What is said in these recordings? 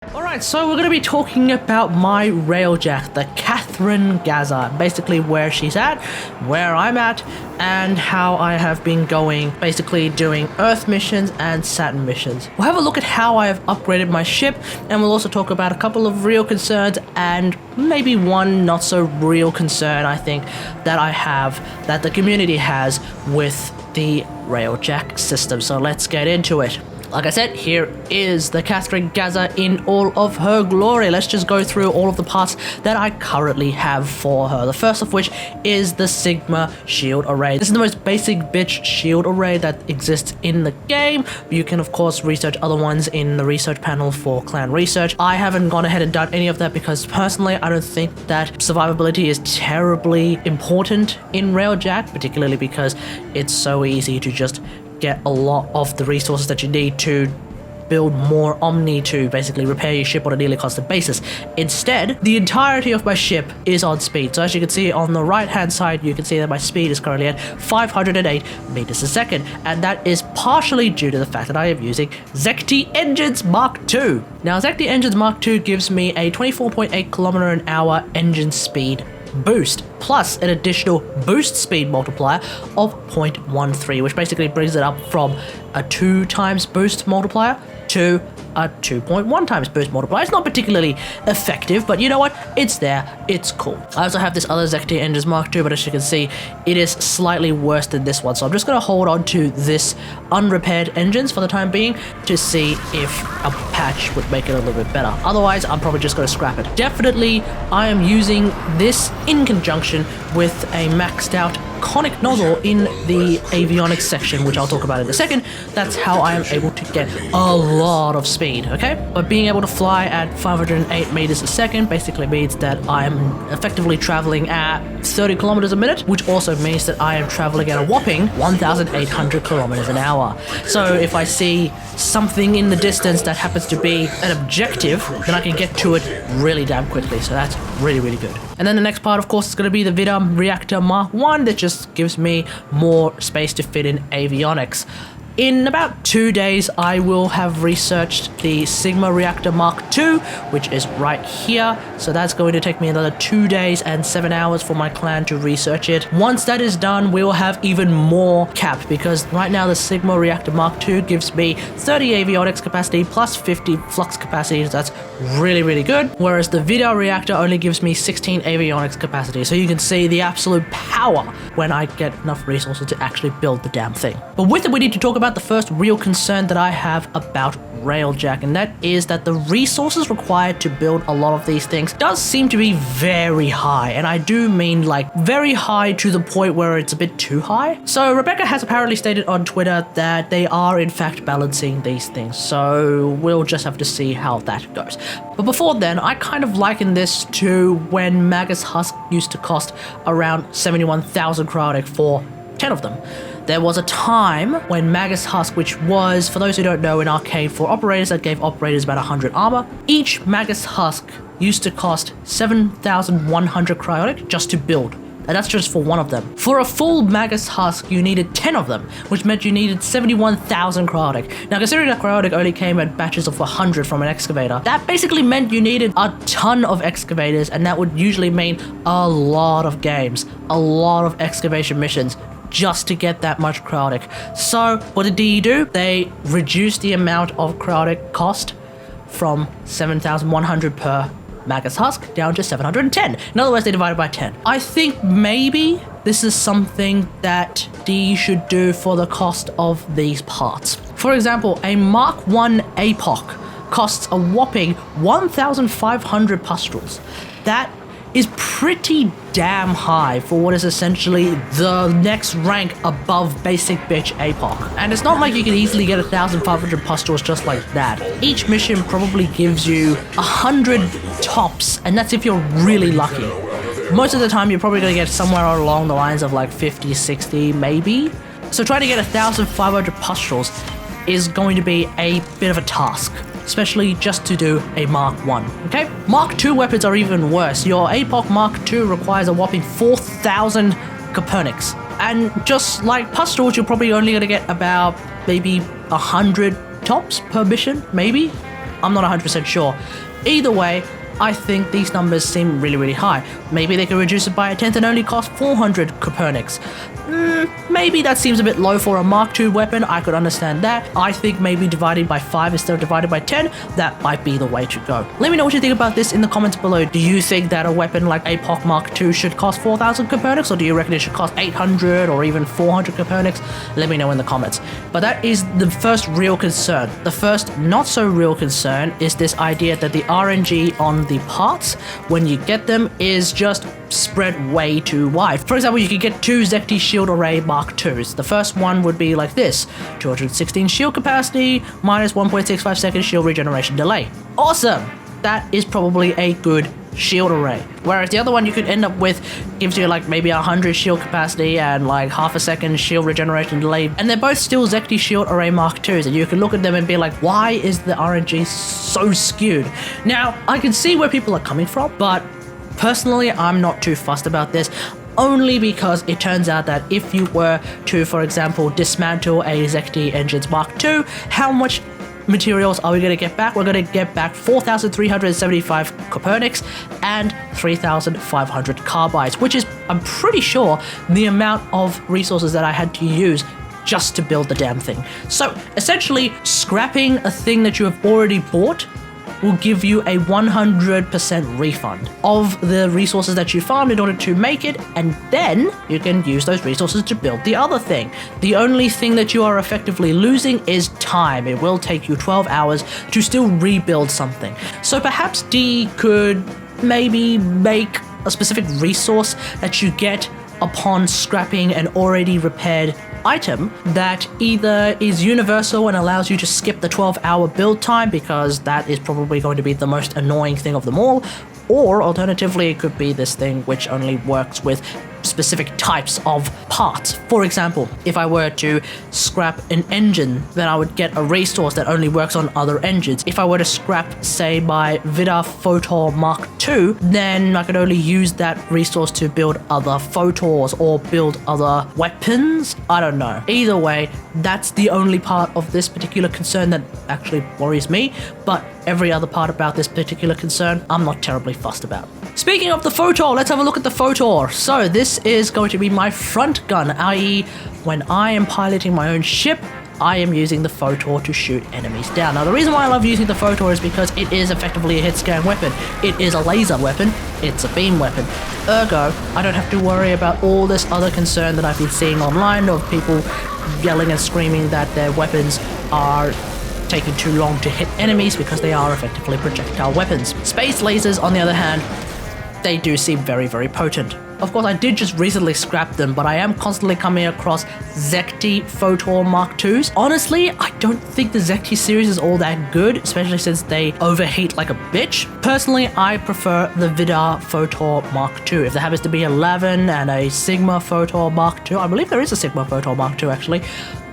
Alright, so we're going to be talking about my Railjack, the KATHERINE GAZZA, basically where she's at, where I'm at, and how I have been going, basically doing Earth missions and Saturn missions. We'll have a look at how I have upgraded my ship, and we'll also talk about a couple of real concerns and maybe one not so real concern I think that I have, that the community has with the Railjack system. So let's get into it. Like I said, here is the KATHERINE GAZZA in all of her glory. Let's just go through all of the parts that I currently have for her. The first of which is the Sigma shield array. This is the most basic bitch shield array that exists in the game. You can of course research other ones in the research panel for clan research. I haven't gone ahead and done any of that because personally I don't think that survivability is terribly important in Railjack, particularly because it's so easy to just get a lot of the resources that you need to build more Omni to basically repair your ship on a nearly constant basis. Instead, the entirety of my ship is on speed. So as you can see on the right hand side, you can see that my speed is currently at 508 meters a second, and that is partially due to the fact that I am using Zekti Engines Mark II. Now Zekti Engines Mark II gives me a 24.8 km/h engine speed boost, plus an additional boost speed multiplier of 0.13, which basically brings it up from a 2 times boost multiplier to a 2.1 times boost multiplier. It's not particularly effective, but you know what? It's there. It's cool. I also have this other Zekti Engines Mark II, but as you can see, it is slightly worse than this one. So I'm just going to hold on to this unrepaired engines for the time being to see if a patch would make it a little bit better. Otherwise, I'm probably just going to scrap it. Definitely, I am using this in conjunction with a maxed out conic nozzle in the avionics section, which I'll talk about in a second. That's how I am able to get a lot of speed, okay? But being able to fly at 508 meters a second basically means that I'm effectively traveling at 30 kilometers a minute, which also means that I am traveling at a whopping 1,800 kilometers an hour. So if I see something in the distance that happens to be an objective, then I can get to it really damn quickly. So that's really, really good. And then the next part, of course, is going to be the Vida Reactor Mark I that just gives me more space to fit in avionics. In about 2 days, I will have researched the Sigma Reactor Mark II, which is right here. So that's going to take me another 2 days and 7 hours for my clan to research it. Once that is done, we will have even more cap, because right now the Sigma Reactor Mark II gives me 30 avionics capacity plus 50 flux capacity. That's really, really good. Whereas the Vida Reactor only gives me 16 avionics capacity. So you can see the absolute power when I get enough resources to actually build the damn thing. But with it, we need to talk about the first real concern that I have about Railjack, and that is that the resources required to build a lot of these things does seem to be very high, and I do mean like very high to the point where it's a bit too high. So Rebecca has apparently stated on Twitter that they are in fact balancing these things, so we'll just have to see how that goes. But before then, I kind of liken this to when Magus Husk used to cost around 71,000 cryotic for 10 of them. There was a time when Magus Husk, which was, for those who don't know, an arcade for operators that gave operators about 100 armor. Each Magus Husk used to cost 7,100 cryotic just to build. And that's just for one of them. For a full Magus Husk, you needed 10 of them, which meant you needed 71,000 cryotic. Now, considering that cryotic only came at batches of 100 from an excavator, that basically meant you needed a ton of excavators, and that would usually mean a lot of games, a lot of excavation missions, just to get that much cryotic. So what did DE do? They reduced the amount of cryotic cost from 7,100 per Magus Husk down to 710. In other words, they divided by 10. I think maybe this is something that DE should do for the cost of these parts. For example, a Mark I APOC costs a whopping 1,500 pustules. That is pretty damn high for what is essentially the next rank above basic bitch APOC. And it's not like you can easily get 1,500 pustules just like that. Each mission probably gives you 100 tops, and that's if you're really lucky. Most of the time you're probably going to get somewhere along the lines of like 50, 60 maybe. So trying to get 1,500 pustules is going to be a bit of a task, especially just to do a Mark I, okay? Mark II weapons are even worse. Your APOC Mark II requires a whopping 4,000 Copernics. And just like pustules, you're probably only going to get about maybe 100 tops per mission, maybe? I'm not 100% sure. Either way, I think these numbers seem really, really high. Maybe they could reduce it by a tenth and only cost 400 Copernics. Maybe that seems a bit low for a Mark II weapon, I could understand that. I think maybe dividing by 5 instead of divided by 10, that might be the way to go. Let me know what you think about this in the comments below. Do you think that a weapon like APOC Mark II should cost 4,000 Copernics, or do you reckon it should cost 800 or even 400 Copernics? Let me know in the comments. But that is the first real concern. The first not so real concern is this idea that the RNG on the parts, when you get them, is just spread way too wide. For example, you could get 2 Zekti Shield Array Mark IIs. The first one would be like this: 216 shield capacity, minus 1.65 second shield regeneration delay. Awesome! That is probably a good shield array. Whereas the other one you could end up with gives you like maybe 100 shield capacity and like half a second shield regeneration delay, and they're both still Zekti Shield Array Mark IIs, and you can look at them and be like, why is the RNG so skewed? Now, I can see where people are coming from, but personally, I'm not too fussed about this, only because it turns out that if you were to, for example, dismantle a Zekti Engines Mark II, how much materials are we going to get back? We're going to get back 4,375 Copernics and 3,500 carbides, which is, I'm pretty sure, the amount of resources that I had to use just to build the damn thing. So essentially, scrapping a thing that you have already bought will give you a 100% refund of the resources that you farmed in order to make it, and then you can use those resources to build the other thing. The only thing that you are effectively losing is time. It will take you 12 hours to still rebuild something. So perhaps D could maybe make a specific resource that you get upon scrapping an already repaired item that either is universal and allows you to skip the 12-hour build time, because that is probably going to be the most annoying thing of them all, or alternatively it could be this thing which only works with specific types of parts. For example, if I were to scrap an engine, then I would get a resource that only works on other engines. If I were to scrap, say, my Vida Photor Mark II, then I could only use that resource to build other Photors or build other weapons. I don't know. Either way, that's the only part of this particular concern that actually worries me, but every other part about this particular concern, I'm not terribly fussed about. Speaking of the Photor, let's have a look at the Photor. So this is going to be my front gun, i.e. when I am piloting my own ship, I am using the Photor to shoot enemies down. Now, the reason why I love using the Photor is because it is effectively a hit scan weapon. It is a laser weapon, it's a beam weapon. Ergo, I don't have to worry about all this other concern that I've been seeing online of people yelling and screaming that their weapons are taking too long to hit enemies because they are effectively projectile weapons. Space lasers, on the other hand, they do seem very, very potent. Of course, I did just recently scrap them, but I am constantly coming across Zekti Photor Mark IIs. Honestly, I don't think the Zekti series is all that good, especially since they overheat like a bitch. Personally, I prefer the Vida Photor Mark II. If there happens to be 11 and a Sigma Photor Mark II, I believe there is a Sigma Photor Mark II actually.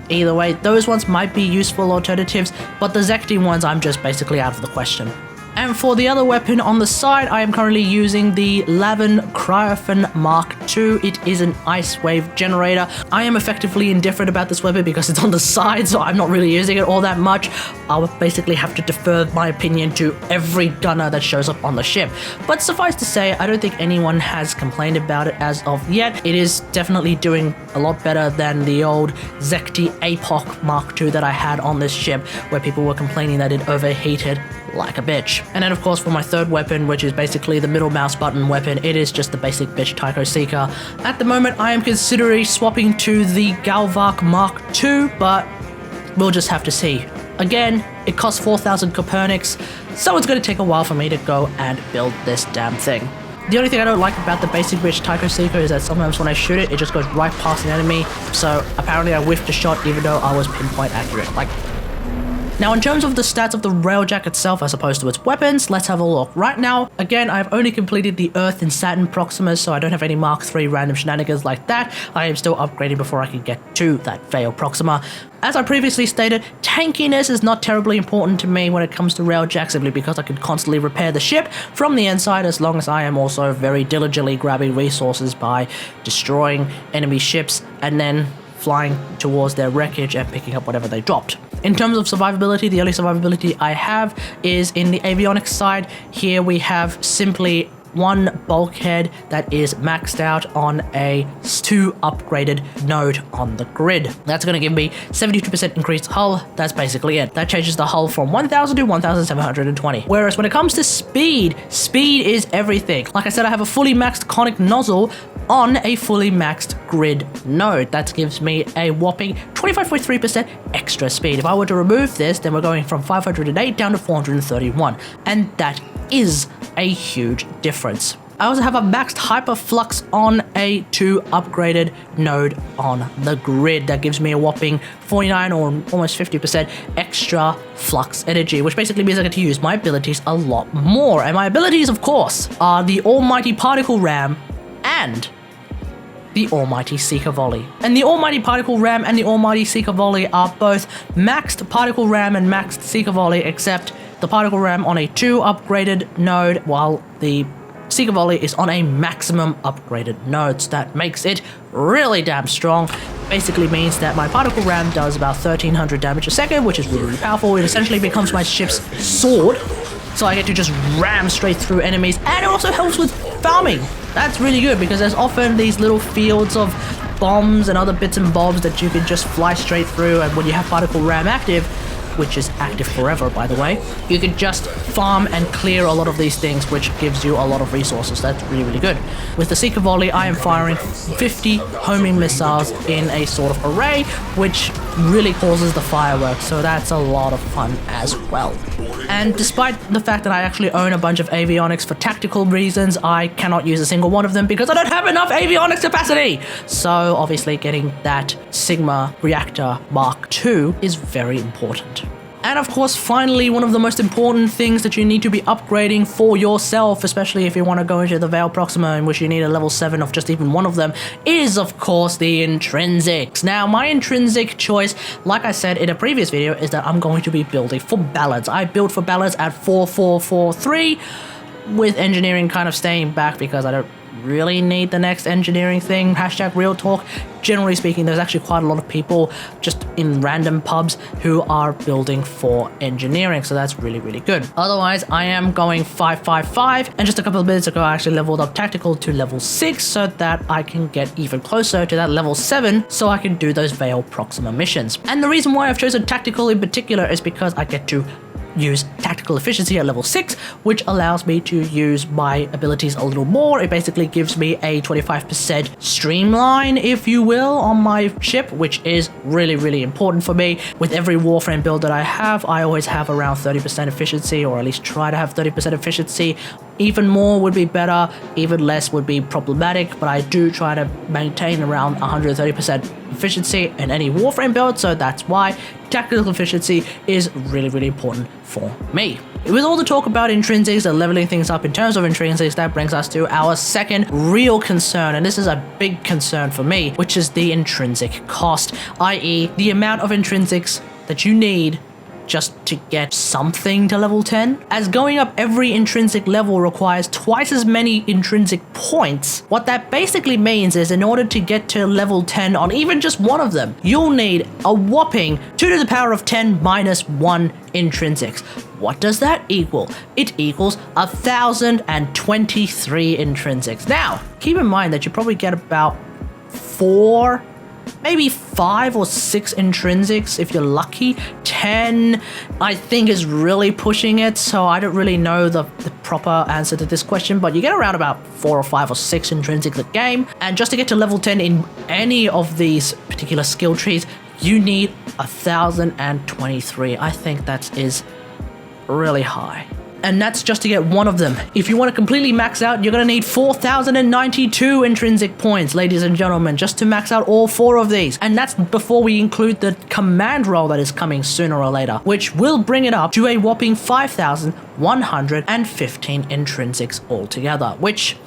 Either way, those ones might be useful alternatives, but the Zekti ones I'm just basically out of the question. And for the other weapon on the side, I am currently using the Lavin Cryophon Mark II. It is an ice wave generator. I am effectively indifferent about this weapon because it's on the side, so I'm not really using it all that much. I would basically have to defer my opinion to every gunner that shows up on the ship. But suffice to say, I don't think anyone has complained about it as of yet. It is definitely doing a lot better than the old Zekti APOC Mark II that I had on this ship, where people were complaining that it overheated like a bitch. And then of course for my third weapon, which is basically the middle mouse button weapon, it is just the basic bitch Tycho Seeker. At the moment I am considering swapping to the Galvark Mark II, but we'll just have to see. Again, it costs 4,000 Copernics, so it's going to take a while for me to go and build this damn thing. The only thing I don't like about the basic bitch Tycho Seeker is that sometimes when I shoot it, it just goes right past an enemy, so apparently I whiffed a shot even though I was pinpoint accurate. Now, in terms of the stats of the Railjack itself as opposed to its weapons, let's have a look. Right now, again, I've only completed the Earth and Saturn Proximas, so I don't have any Mark III random shenanigans like that. I am still upgrading before I can get to that failed Proxima. As I previously stated, tankiness is not terribly important to me when it comes to Railjack, simply because I can constantly repair the ship from the inside, as long as I am also very diligently grabbing resources by destroying enemy ships and then flying towards their wreckage and picking up whatever they dropped. In terms of survivability, the only survivability I have is in the avionics side. Here we have simply one bulkhead that is maxed out on a 2 upgraded node on the grid. That's going to give me 72% increased hull. That's basically it. That changes the hull from 1000 to 1720. Whereas when it comes to speed, speed is everything. Like I said, I have a fully maxed conic nozzle on a fully maxed grid node. That gives me a whopping 25.3% extra speed. If I were to remove this, then we're going from 508 down to 431. And that is a huge difference. I also have a maxed hyperflux on a 2 upgraded node on the grid. That gives me a whopping 49 or almost 50% extra flux energy, which basically means I get to use my abilities a lot more. And my abilities, of course, are the almighty particle ram and the almighty seeker volley. And the almighty particle ram and the almighty seeker volley are both maxed particle ram and maxed seeker volley, except the particle ram on a 2 upgraded node, while the seeker volley is on a maximum upgraded node. So that makes it really damn strong. Basically means that my particle ram does about 1300 damage a second, which is really, really powerful. It essentially becomes my ship's sword, so I get to just ram straight through enemies, and it also helps with farming. That's really good because there's often these little fields of bombs and other bits and bobs that you can just fly straight through, and when you have particle ram active, which is active forever, by the way, you can just farm and clear a lot of these things, which gives you a lot of resources. That's really, really good. With the Seeker Volley, I am firing 50 homing missiles in a sort of array, which really causes the fireworks, so that's a lot of fun as well. And despite the fact that I actually own a bunch of avionics for tactical reasons, I cannot use a single one of them because I don't have enough avionics capacity! So obviously getting that Sigma Reactor Mark II is very important. And of course, finally, one of the most important things that you need to be upgrading for yourself, especially if you want to go into the Veil Proxima, in which you need a level 7 of just even one of them, is of course the Intrinsics. Now, my Intrinsic choice, like I said in a previous video, is that I'm going to be building for ballads. I built for ballads at 4443, with engineering kind of staying back because I don't really need the next engineering thing. Hashtag real talk. Generally speaking, there's actually quite a lot of people just in random pubs who are building for engineering, so that's really, really good. Otherwise, I am going 555, and just a couple of minutes ago, I actually leveled up tactical to level 6 so that I can get even closer to that level 7 so I can do those Veil Proxima missions. And the reason why I've chosen tactical in particular is because I get to use tactical efficiency at level 6, which allows me to use my abilities a little more. It basically gives me a 25% streamline, if you will, on my ship, which is really, really important for me. With every WarFrame build that I have, I always have around 30% efficiency, or at least try to have 30% efficiency. Even more would be better, even less would be problematic, but I do try to maintain around 130% efficiency in any WarFrame build, so that's why tactical efficiency is really, really important for me. With all the talk about intrinsics and leveling things up in terms of intrinsics, that brings us to our second real concern, and this is a big concern for me, which is the intrinsic cost, i.e. the amount of intrinsics that you need just to get something to level 10. As going up every intrinsic level requires twice as many intrinsic points, what that basically means is in order to get to level 10 on even just one of them, you'll need a whopping 2 to the power of 10 minus 1 intrinsics. What does that equal? It equals 1,023 intrinsics. Now, keep in mind that you probably get about 4, maybe 5 or 6 intrinsics if you're lucky. 10, I think, is really pushing it, so I don't really know the proper answer to this question, but you get around about 4 or 5 or 6 intrinsics a game, and just to get to level 10 in any of these particular skill trees, you need 1,023. I think that is really high. And that's just to get one of them. If you want to completely max out, you're going to need 4,092 intrinsic points, ladies and gentlemen, just to max out all 4 of these. And that's before we include the command roll that is coming sooner or later, which will bring it up to a whopping 5,115 intrinsics altogether, which...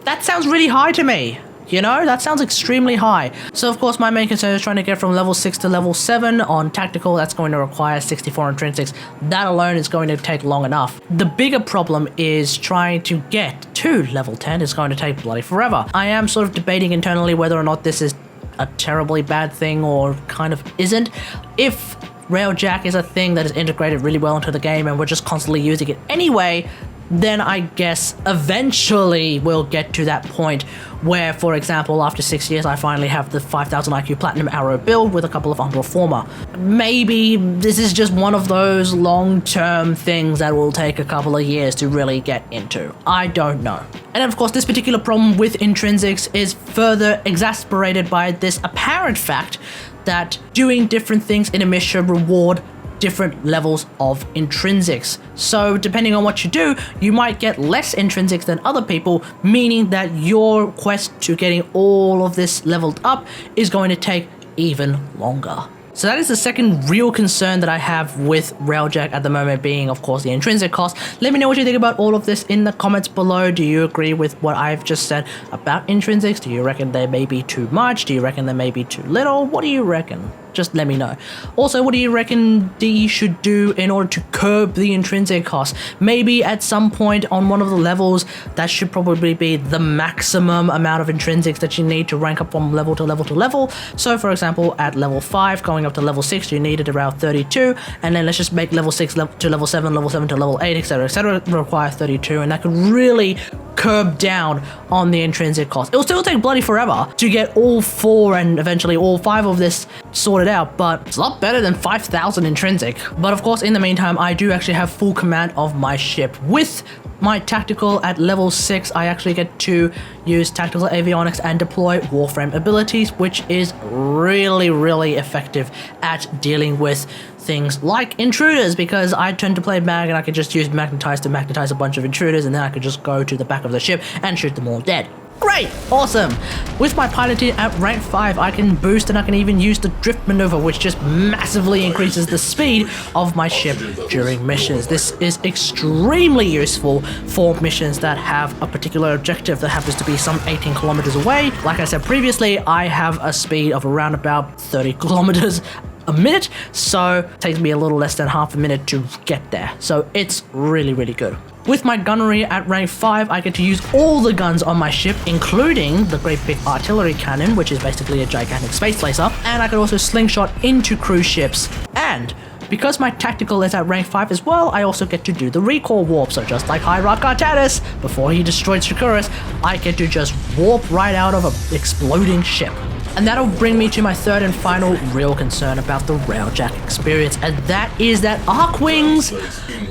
that sounds really high to me. You know, that sounds extremely high. So of course my main concern is trying to get from level 6 to level 7 on tactical. That's going to require 64 intrinsics. That alone is going to take long enough. The bigger problem is trying to get to level 10 is going to take bloody forever. I am sort of debating internally whether or not this is a terribly bad thing or kind of isn't. If Railjack is a thing that is integrated really well into the game and we're just constantly using it anyway, then I guess eventually we'll get to that point where, for example, after 6 years, I finally have the 5000 IQ Platinum Arrow build with a couple of Umbral Former. Maybe this is just one of those long-term things that will take a couple of years to really get into. I don't know. And of course, this particular problem with Intrinsics is further exacerbated by this apparent fact that doing different things in a mission reward different levels of intrinsics. So depending on what you do, you might get less intrinsics than other people, meaning that your quest to getting all of this leveled up is going to take even longer. So that is the second real concern that I have with Railjack at the moment, being of course the intrinsic cost. Let me know what you think about all of this in the comments below. Do you agree with what I've just said about intrinsics? Do you reckon they may be too much? Do you reckon they may be too little? What do you reckon? Just let me know. Also, what do you reckon D should do in order to curb the intrinsic cost? Maybe at some point on one of the levels, that should probably be the maximum amount of intrinsics that you need to rank up from level to level to level. So for example, at level 5, going up to level 6, you needed around 32, and then let's just make level 6 to level 7 to level 8, etc., require 32, and that could really curb down on the intrinsic cost. It will still take bloody forever to get all 4 and eventually all 5 of this sorted out, but it's a lot better than 5000 intrinsic. But of course, in the meantime, I do actually have full command of my ship. With my tactical at level 6, I actually get to use tactical avionics and deploy WarFrame abilities, which is really effective at dealing with things like intruders, because I tend to play mag and I can just use magnetize to magnetize a bunch of intruders, and then I could just go to the back of the ship and shoot them all dead. Great! Awesome! With my piloting at rank 5, I can boost and I can even use the drift maneuver, which just massively increases the speed of my ship during missions. This is extremely useful for missions that have a particular objective that happens to be some 18 kilometers away. Like I said previously, I have a speed of around about 30 kilometers a minute, so it takes me a little less than half a minute to get there. So it's really good. With my gunnery at rank 5, I get to use all the guns on my ship, including the great big artillery cannon, which is basically a gigantic space laser, and I can also slingshot into cruise ships. And because my tactical is at rank 5 as well, I also get to do the recall warp. So just like Hierarch Artanis, before he destroyed Shakuras, I get to just warp right out of an exploding ship. And that'll bring me to my third and final real concern about the Railjack experience, and that is that Archwings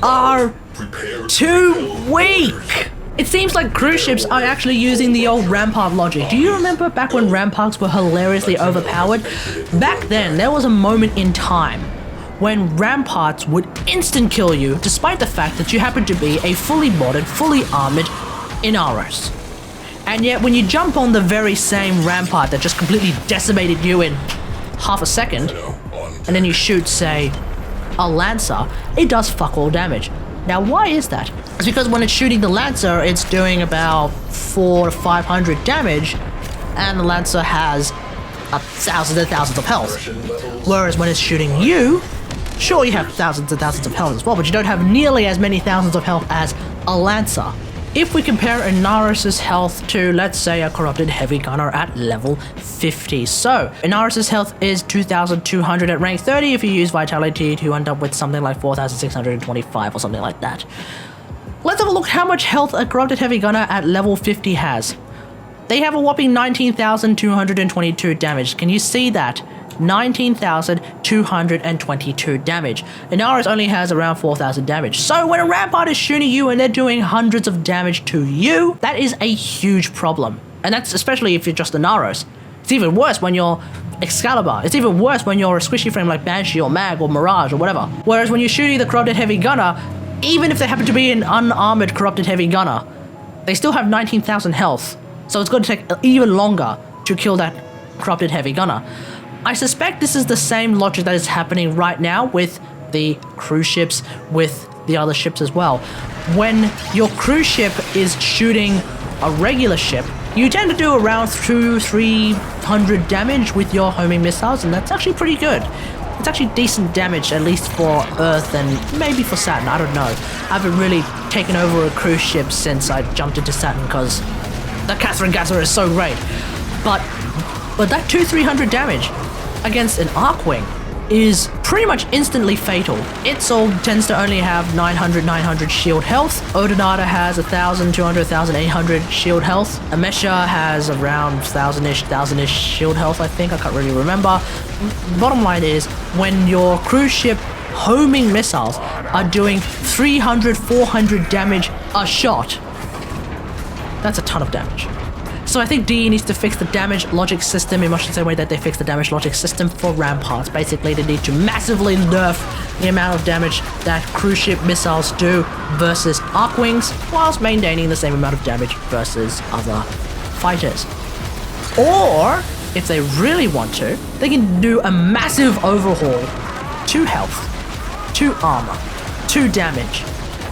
are too weak. It seems like cruise ships are actually using the old Rampart logic. Do you remember back when Ramparts were hilariously overpowered? Back then, there was a moment in time when Ramparts would instant kill you, despite the fact that you happen to be a fully modded, fully armored Inaros. And yet, when you jump on the very same Rampart that just completely decimated you in half a second, and then you shoot, say, a Lancer, it does fuck all damage. Now, why is that? It's because when it's shooting the Lancer, it's doing about 400 to 500 damage, and the Lancer has thousands and thousands of health. Whereas when it's shooting you, sure, you have thousands and thousands of health as well, but you don't have nearly as many thousands of health as a Lancer. If we compare Inaros' health to, let's say, a corrupted heavy gunner at level 50. So, Inaros' health is 2,200 at rank 30. If you use Vitality, you end up with something like 4,625 or something like that. Let's have a look how much health a corrupted heavy gunner at level 50 has. They have a whopping 19,222 damage. Can you see that? 19,222 damage. Inaros only has around 4,000 damage. So when a Rampart is shooting you and they're doing hundreds of damage to you, that is a huge problem. And that's especially if you're just Inaros. It's even worse when you're Excalibur. It's even worse when you're a squishy frame like Banshee or Mag or Mirage or whatever. Whereas when you're shooting the corrupted heavy gunner, even if they happen to be an unarmored corrupted heavy gunner, they still have 19,000 health. So it's going to take even longer to kill that corrupted heavy gunner. I suspect this is the same logic that is happening right now with the cruise ships, with the other ships as well. When your cruise ship is shooting a regular ship, you tend to do around 200-300 damage with your homing missiles, and that's actually pretty good. It's actually decent damage, at least for Earth and maybe for Saturn, I don't know. I haven't really taken over a cruise ship since I jumped into Saturn because the KATHERINE GAZZA is so great. But But that 200-300 damage against an Arcwing is pretty much instantly fatal. Itzel tends to only have 900 shield health. Odonata has 1,200, 1,800 shield health. Amesha has around 1,000-ish shield health, I think. I can't really remember. Bottom line is, when your cruise ship homing missiles are doing 300-400 damage a shot, that's a ton of damage. So I think DE needs to fix the damage logic system in much the same way that they fixed the damage logic system for ramparts. Basically, they need to massively nerf the amount of damage that cruise ship missiles do versus Arcwings, whilst maintaining the same amount of damage versus other fighters. Or, if they really want to, they can do a massive overhaul to health, to armor, to damage,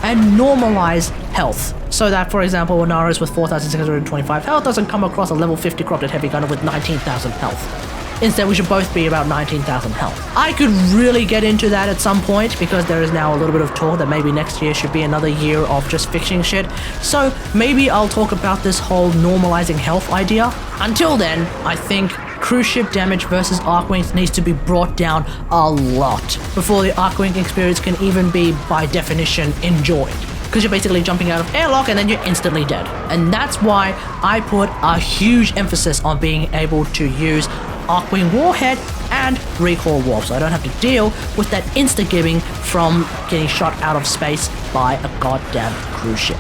and normalize health. So that, for example, Onaris with 4,625 health doesn't come across a level 50 corrupted heavy gunner with 19,000 health. Instead, we should both be about 19,000 health. I could really get into that at some point, because there is now a little bit of talk that maybe next year should be another year of just fixing shit. So maybe I'll talk about this whole normalizing health idea. Until then, I think cruise ship damage versus Arcwings needs to be brought down a lot before the Arcwing experience can even be, by definition, enjoyed. Because you're basically jumping out of airlock and then you're instantly dead. And that's why I put a huge emphasis on being able to use Arcwing Warhead and Recall Warp, so I don't have to deal with that insta-gibbing from getting shot out of space by a goddamn cruise ship.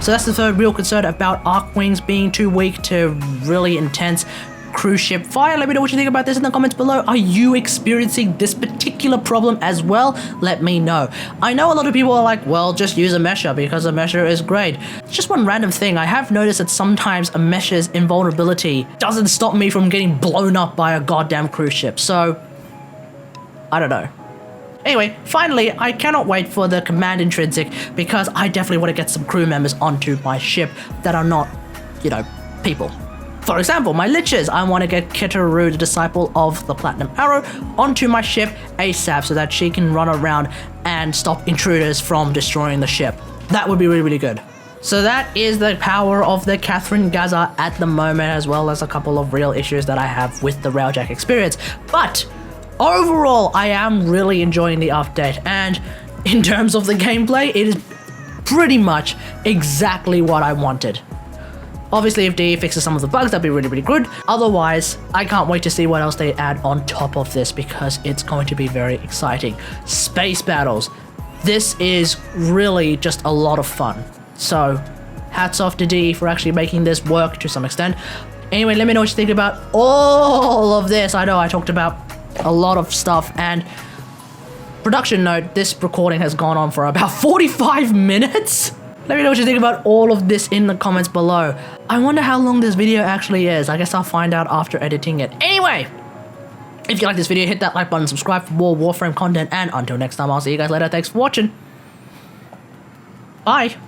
So that's the third real concern about Arcwings being too weak to really intense cruise ship fire. Let me know what you think about this in the comments below. Are you experiencing this particular problem as well? Let me know. I know a lot of people are like, well, just use a mesher because a mesher is great. Just one random thing, I have noticed that sometimes a mesher's invulnerability doesn't stop me from getting blown up by a goddamn cruise ship, so I don't know. Anyway, finally, I cannot wait for the command intrinsic, because I definitely want to get some crew members onto my ship that are not, you know, people. For example, my liches, I want to get Kitaru, the disciple of the Platinum Arrow, onto my ship ASAP so that she can run around and stop intruders from destroying the ship. That would be really, really good. So that is the power of the KATHERINE GAZZA at the moment, as well as a couple of real issues that I have with the Railjack experience. But overall, I am really enjoying the update, and in terms of the gameplay, it is pretty much exactly what I wanted. Obviously, if DE fixes some of the bugs, that'd be really, really good. Otherwise, I can't wait to see what else they add on top of this, because it's going to be very exciting. Space battles. This is really just a lot of fun. So, hats off to DE for actually making this work to some extent. Anyway, let me know what you think about all of this. I know I talked about a lot of stuff, and production note, this recording has gone on for about 45 minutes. Let me know what you think about all of this in the comments below. I wonder how long this video actually is. I guess I'll find out after editing it. Anyway, if you like this video, hit that like button, subscribe for more WarFrame content, and until next time, I'll see you guys later. Thanks for watching. Bye.